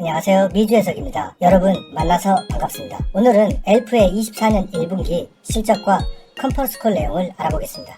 안녕하세요. 미주해석입니다. 여러분 만나서 반갑습니다. 오늘은 엘프의 24년 1분기 실적과 컨퍼런스콜 내용을 알아보겠습니다.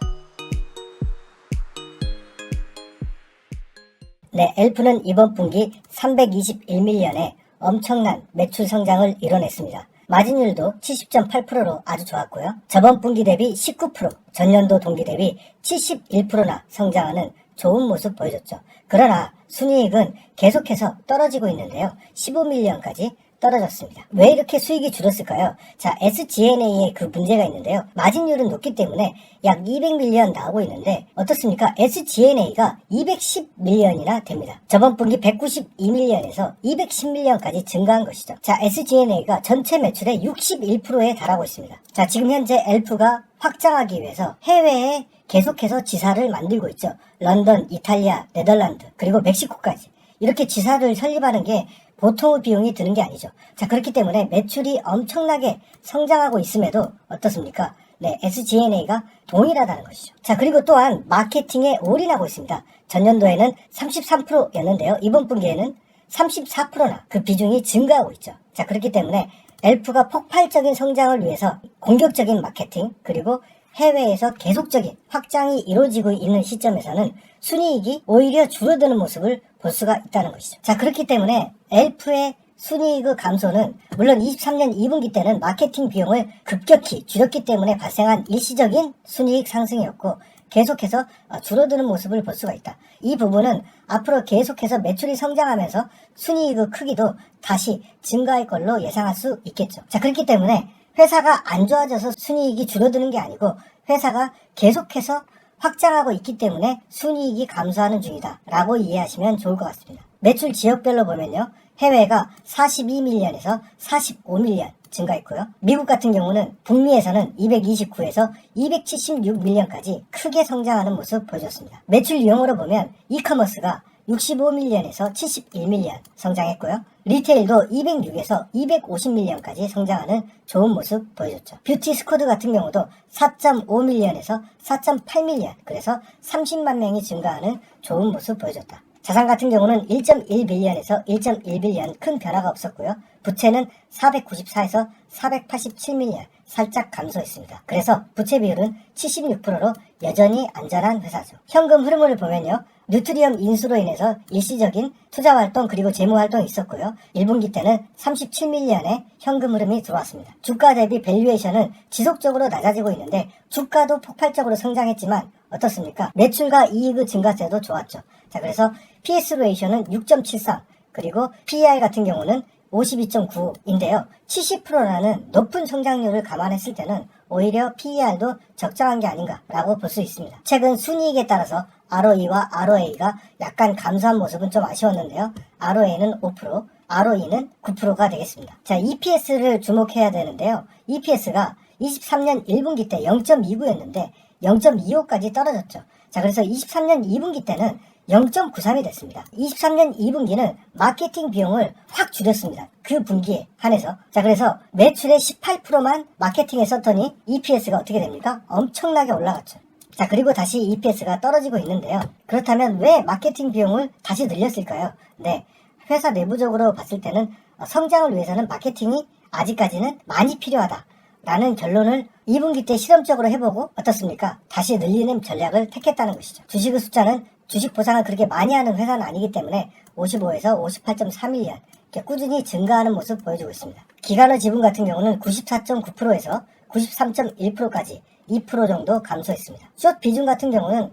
네, 엘프는 이번 분기 321밀리언의 엄청난 매출 성장을 이뤄냈습니다. 마진율도 70.8%로 아주 좋았고요. 저번 분기 대비 19%, 전년도 동기 대비 71%나 성장하는 좋은 모습 보여줬죠. 그러나 순이익은 계속해서 떨어지고 있는데요. 15밀리언까지 떨어졌습니다. 왜 이렇게 수익이 줄었을까요? 자, SG&A에 그 문제가 있는데요. 마진율은 높기 때문에 약 200밀리언 나오고 있는데 어떻습니까? SG&A가 210밀리언이나 됩니다. 저번 분기 192밀리언에서 210밀리언까지 증가한 것이죠. 자, SG&A가 전체 매출의 61%에 달하고 있습니다. 자, 지금 현재 엘프가 확장하기 위해서 해외에 계속해서 지사를 만들고 있죠. 런던, 이탈리아, 네덜란드, 그리고 멕시코까지. 이렇게 지사를 설립하는 게 보통의 비용이 드는 게 아니죠. 자, 그렇기 때문에 매출이 엄청나게 성장하고 있음에도 어떻습니까? 네, SG&A가 동일하다는 것이죠. 자, 그리고 또한 마케팅에 올인하고 있습니다. 전년도에는 33%였는데요. 이번 분기에는 34%나 그 비중이 증가하고 있죠. 자, 그렇기 때문에 엘프가 폭발적인 성장을 위해서 공격적인 마케팅, 그리고 해외에서 계속적인 확장이 이루어지고 있는 시점에서는 순이익이 오히려 줄어드는 모습을 볼 수가 있다는 것이죠. 자, 그렇기 때문에 엘프의 순이익의 감소는 물론 23년 2분기 때는 마케팅 비용을 급격히 줄였기 때문에 발생한 일시적인 순이익 상승이었고 계속해서 줄어드는 모습을 볼 수가 있다. 이 부분은 앞으로 계속해서 매출이 성장하면서 순이익의 크기도 다시 증가할 걸로 예상할 수 있겠죠. 자, 그렇기 때문에 회사가 안 좋아져서 순이익이 줄어드는 게 아니고 회사가 계속해서 확장하고 있기 때문에 순이익이 감소하는 중이다 라고 이해하시면 좋을 것 같습니다. 매출 지역별로 보면요. 해외가 42밀리언에서 45밀리언 증가했고요. 미국 같은 경우는 북미에서는 229에서 276밀리언까지 크게 성장하는 모습 보여줬습니다. 매출 유형으로 보면 이커머스가 65밀리언에서 71밀리언 성장했고요. 리테일도 206에서 250밀리언까지 성장하는 좋은 모습 보여줬죠. 뷰티 스쿼드 같은 경우도 4.5밀리언에서 4.8밀리언, 그래서 30만 명이 증가하는 좋은 모습 보여줬다. 자산 같은 경우는 1.1빌리언에서 1.1빌리언 큰 변화가 없었고요. 부채는 494에서 487밀리언 살짝 감소했습니다. 그래서 부채 비율은 76%로 여전히 안전한 회사죠. 현금 흐름을 보면요. 뉴트리엄 인수로 인해서 일시적인 투자활동 그리고 재무활동이 있었고요. 1분기 때는 37밀리언의 현금 흐름이 들어왔습니다. 주가 대비 밸류에이션은 지속적으로 낮아지고 있는데 주가도 폭발적으로 성장했지만 어떻습니까? 매출과 이익의 증가세도 좋았죠. 자, 그래서 PS 레이션은 6.73 그리고 PER 같은 경우는 52.9인데요. 70%라는 높은 성장률을 감안했을 때는 오히려 PER도 적정한 게 아닌가라고 볼 수 있습니다. 최근 순이익에 따라서 ROE와 ROA가 약간 감소한 모습은 좀 아쉬웠는데요. ROA는 5%, ROE는 9%가 되겠습니다. 자, EPS를 주목해야 되는데요. EPS가 23년 1분기 때 0.29였는데 0.25까지 떨어졌죠. 자, 그래서 23년 2분기 때는 0.93이 됐습니다. 23년 2분기는 마케팅 비용을 확 줄였습니다. 그 분기에 한해서. 자, 그래서 매출의 18%만 마케팅에 썼더니 EPS가 어떻게 됩니까? 엄청나게 올라갔죠. 자, 그리고 다시 EPS가 떨어지고 있는데요. 그렇다면 왜 마케팅 비용을 다시 늘렸을까요? 네, 회사 내부적으로 봤을 때는 성장을 위해서는 마케팅이 아직까지는 많이 필요하다 라는 결론을 2분기 때 실험적으로 해보고 어떻습니까? 다시 늘리는 전략을 택했다는 것이죠. 주식의 숫자는 주식 보상을 그렇게 많이 하는 회사는 아니기 때문에 55에서 58.3밀리언 이렇게 꾸준히 증가하는 모습 보여주고 있습니다. 기관의 지분 같은 경우는 94.9%에서 93.1%까지 2% 정도 감소했습니다. 숏 비중 같은 경우는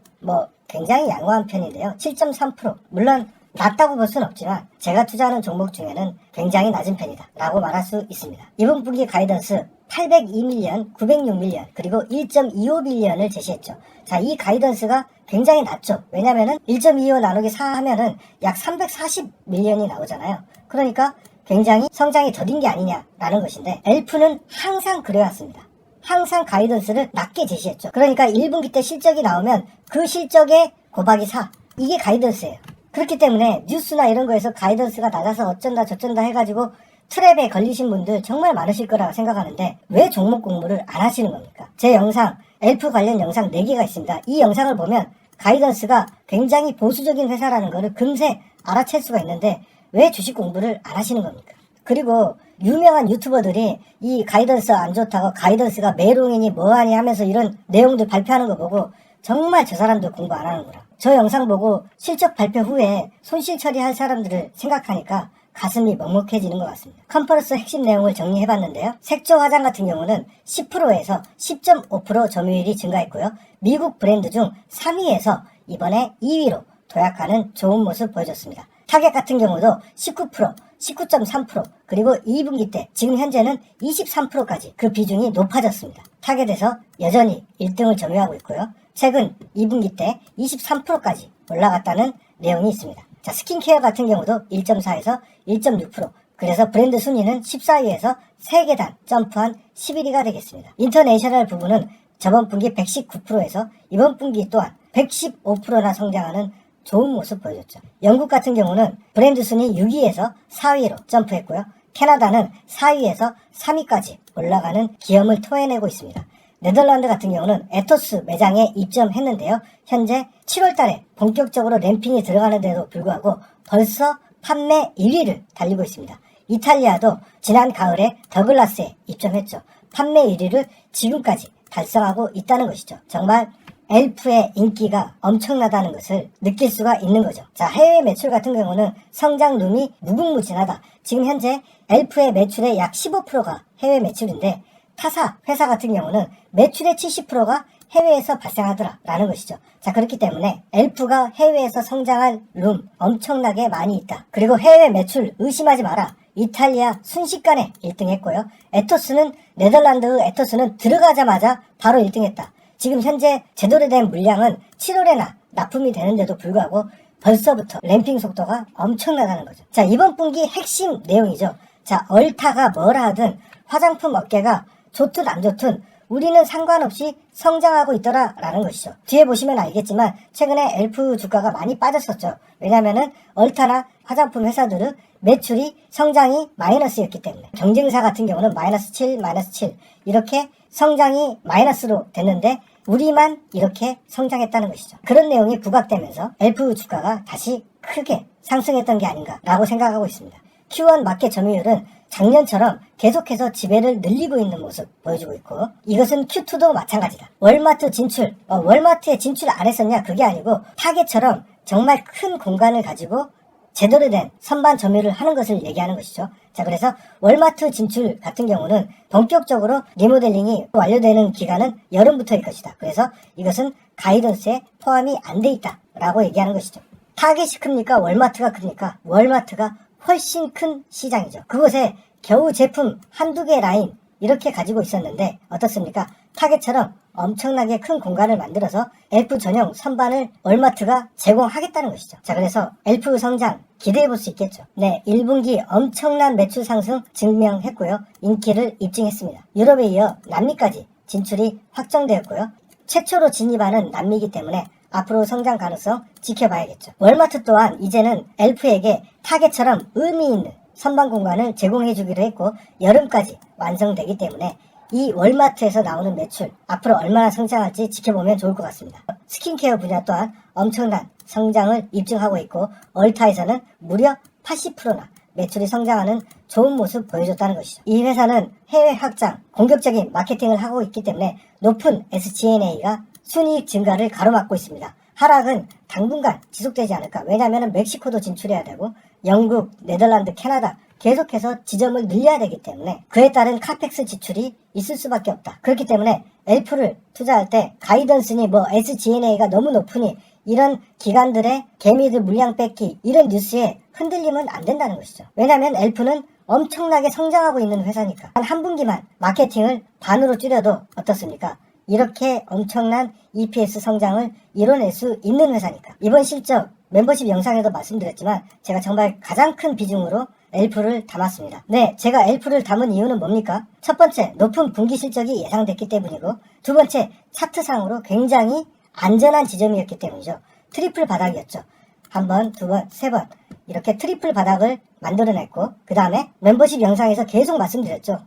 굉장히 양호한 편인데요. 7.3%. 물론 낮다고 볼 수는 없지만 제가 투자하는 종목 중에는 굉장히 낮은 편이다 라고 말할 수 있습니다. 이번 분기 가이던스 802밀리언, 906밀리언, 그리고 1.25빌리언을 제시했죠. 자, 이 가이던스가 굉장히 낮죠. 왜냐면은 1.25 나누기 4 하면은 약 340밀리언이 나오잖아요. 그러니까 굉장히 성장이 더딘 게 아니냐라는 것인데 엘프는 항상 그래왔습니다. 항상 가이던스를 낮게 제시했죠. 그러니까 1분기 때 실적이 나오면 그 실적에 곱하기 4. 이게 가이던스예요. 그렇기 때문에 뉴스나 이런 거에서 가이던스가 낮아서 어쩐다 저쩐다 해가지고 트랩에 걸리신 분들 정말 많으실 거라고 생각하는데 왜 종목 공부를 안 하시는 겁니까? 제 영상, 엘프 관련 영상 4개가 있습니다. 이 영상을 보면 가이던스가 굉장히 보수적인 회사라는 거를 금세 알아챌 수가 있는데 왜 주식 공부를 안 하시는 겁니까? 그리고 유명한 유튜버들이 이 가이던스 안 좋다고 가이던스가 메롱이니 뭐하니 하면서 이런 내용들 발표하는 거 보고 정말 저 사람들 공부 안 하는구나. 저 영상 보고 실적 발표 후에 손실 처리할 사람들을 생각하니까 가슴이 먹먹해지는 것 같습니다. 컨퍼런스 핵심 내용을 정리해봤는데요. 색조 화장 같은 경우는 10%에서 10.5% 점유율이 증가했고요. 미국 브랜드 중 3위에서 이번에 2위로 도약하는 좋은 모습 보여줬습니다. 타겟 같은 경우도 19%, 19.3%, 그리고 2분기 때 지금 현재는 23%까지 그 비중이 높아졌습니다. 타겟에서 여전히 1등을 점유하고 있고요. 최근 2분기 때 23%까지 올라갔다는 내용이 있습니다. 자, 스킨케어 같은 경우도 1.4에서 1.6%, 그래서 브랜드 순위는 14위에서 3계단 점프한 11위가 되겠습니다. 인터내셔널 부분은 저번 분기 119%에서 이번 분기 또한 115%나 성장하는 좋은 모습 보여줬죠. 영국 같은 경우는 브랜드 순위 6위에서 4위로 점프했고요. 캐나다는 4위에서 3위까지 올라가는 기염을 토해내고 있습니다. 네덜란드 같은 경우는 에토스 매장에 입점했는데요. 현재 7월달에 본격적으로 램핑이 들어가는데도 불구하고 벌써 판매 1위를 달리고 있습니다. 이탈리아도 지난 가을에 더글라스에 입점했죠. 판매 1위를 지금까지 달성하고 있다는 것이죠. 정말 엘프의 인기가 엄청나다는 것을 느낄 수가 있는 거죠. 자, 해외 매출 같은 경우는 성장룸이 무궁무진하다. 지금 현재 엘프의 매출의 약 15%가 해외 매출인데 타사 회사 같은 경우는 매출의 70%가 해외에서 발생하더라라는 것이죠. 자, 그렇기 때문에 엘프가 해외에서 성장할 룸 엄청나게 많이 있다. 그리고 해외 매출 의심하지 마라. 이탈리아 순식간에 1등 했고요. 에토스는 네덜란드 에토스는 들어가자마자 바로 1등 했다. 지금 현재 제대로 된 물량은 7월에나 납품이 되는데도 불구하고 벌써부터 램핑 속도가 엄청나다는 거죠. 자, 이번 분기 핵심 내용이죠. 자, 얼타가 뭐라 하든 화장품 업계가 좋든 안 좋든 우리는 상관없이 성장하고 있더라라는 것이죠. 뒤에 보시면 알겠지만 최근에 엘프 주가가 많이 빠졌었죠. 왜냐면은 얼타나 화장품 회사들은 매출이 성장이 마이너스였기 때문에 경쟁사 같은 경우는 마이너스 7, 마이너스 7 이렇게 성장이 마이너스로 됐는데 우리만 이렇게 성장했다는 것이죠. 그런 내용이 부각되면서 엘프 주가가 다시 크게 상승했던 게 아닌가라고 생각하고 있습니다. Q1 마켓 점유율은 작년처럼 계속해서 지배를 늘리고 있는 모습 보여주고 있고 이것은 Q2도 마찬가지다. 월마트 진출, 월마트에 진출 안 했었냐? 그게 아니고 타겟처럼 정말 큰 공간을 가지고 제대로 된 선반 점유를 하는 것을 얘기하는 것이죠. 자, 그래서 월마트 진출 같은 경우는 본격적으로 리모델링이 완료되는 기간은 여름부터일 것이다. 그래서 이것은 가이던스에 포함이 안 돼 있다라고 얘기하는 것이죠. 타겟이 큽니까? 월마트가 큽니까? 월마트가 훨씬 큰 시장이죠. 그곳에 겨우 제품 한두 개 라인 이렇게 가지고 있었는데 어떻습니까? 타겟처럼 엄청나게 큰 공간을 만들어서 엘프 전용 선반을 월마트가 제공하겠다는 것이죠. 자, 그래서 엘프 성장 기대해 볼 수 있겠죠. 네, 1분기 엄청난 매출 상승 증명했고요. 인기를 입증했습니다. 유럽에 이어 남미까지 진출이 확정되었고요. 최초로 진입하는 남미이기 때문에 앞으로 성장 가능성 지켜봐야겠죠. 월마트 또한 이제는 엘프에게 타겟처럼 의미 있는 선반 공간을 제공해 주기로 했고 여름까지 완성되기 때문에 이 월마트에서 나오는 매출 앞으로 얼마나 성장할지 지켜보면 좋을 것 같습니다. 스킨케어 분야 또한 엄청난 성장을 입증하고 있고 얼타에서는 무려 80%나 매출이 성장하는 좋은 모습 보여줬다는 것이죠. 이 회사는 해외 확장, 공격적인 마케팅을 하고 있기 때문에 높은 SG&A가 순이익 증가를 가로막고 있습니다. 하락은 당분간 지속되지 않을까. 왜냐하면 멕시코도 진출해야 되고 영국, 네덜란드, 캐나다 계속해서 지점을 늘려야 되기 때문에 그에 따른 카펙스 지출이 있을 수밖에 없다. 그렇기 때문에 엘프를 투자할 때 가이던스니 SG&A가 너무 높으니 이런 기관들의 개미들 물량 뺏기 이런 뉴스에 흔들리면 안 된다는 것이죠. 왜냐하면 엘프는 엄청나게 성장하고 있는 회사니까 한 분기만 마케팅을 반으로 줄여도 어떻습니까? 이렇게 엄청난 EPS 성장을 이뤄낼 수 있는 회사니까. 이번 실적 멤버십 영상에도 말씀드렸지만 제가 정말 가장 큰 비중으로 엘프를 담았습니다. 네, 제가 엘프를 담은 이유는 뭡니까? 첫 번째, 높은 분기 실적이 예상됐기 때문이고 두 번째, 차트상으로 굉장히 안전한 지점이었기 때문이죠. 트리플 바닥이었죠. 한 번, 두 번, 세 번 이렇게 트리플 바닥을 만들어냈고 그 다음에 멤버십 영상에서 계속 말씀드렸죠.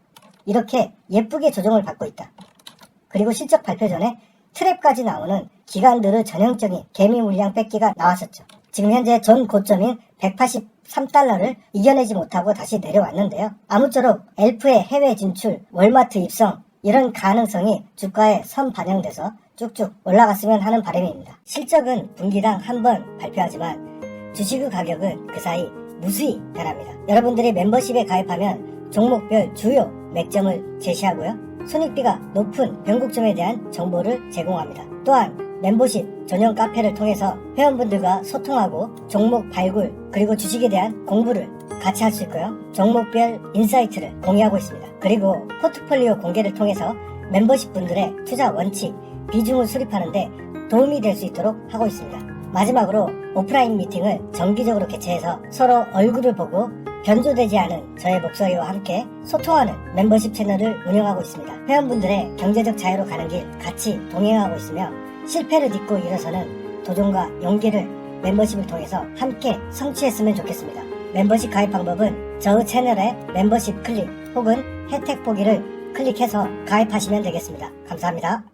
이렇게 예쁘게 조정을 받고 있다. 그리고 실적 발표 전에 트랩까지 나오는 기관들의 전형적인 개미 물량 뺏기가 나왔었죠. 지금 현재 전 고점인 183달러를 이겨내지 못하고 다시 내려왔는데요. 아무쪼록 엘프의 해외 진출, 월마트 입성 이런 가능성이 주가에 선반영돼서 쭉쭉 올라갔으면 하는 바람입니다. 실적은 분기당 한 번 발표하지만 주식 가격은 그 사이 무수히 변합니다. 여러분들이 멤버십에 가입하면 종목별 주요 맥점을 제시하고요. 손익비가 높은 변곡점에 대한 정보를 제공합니다. 또한 멤버십 전용 카페를 통해서 회원분들과 소통하고 종목 발굴 그리고 주식에 대한 공부를 같이 할 수 있고요. 종목별 인사이트를 공유하고 있습니다. 그리고 포트폴리오 공개를 통해서 멤버십 분들의 투자 원칙, 비중을 수립하는데 도움이 될 수 있도록 하고 있습니다. 마지막으로 오프라인 미팅을 정기적으로 개최해서 서로 얼굴을 보고 변조되지 않은 저의 목소리와 함께 소통하는 멤버십 채널을 운영하고 있습니다. 회원분들의 경제적 자유로 가는 길 같이 동행하고 있으며 실패를 딛고 일어서는 도전과 용기를 멤버십을 통해서 함께 성취했으면 좋겠습니다. 멤버십 가입 방법은 저 채널의 멤버십 클릭 혹은 혜택 보기를 클릭해서 가입하시면 되겠습니다. 감사합니다.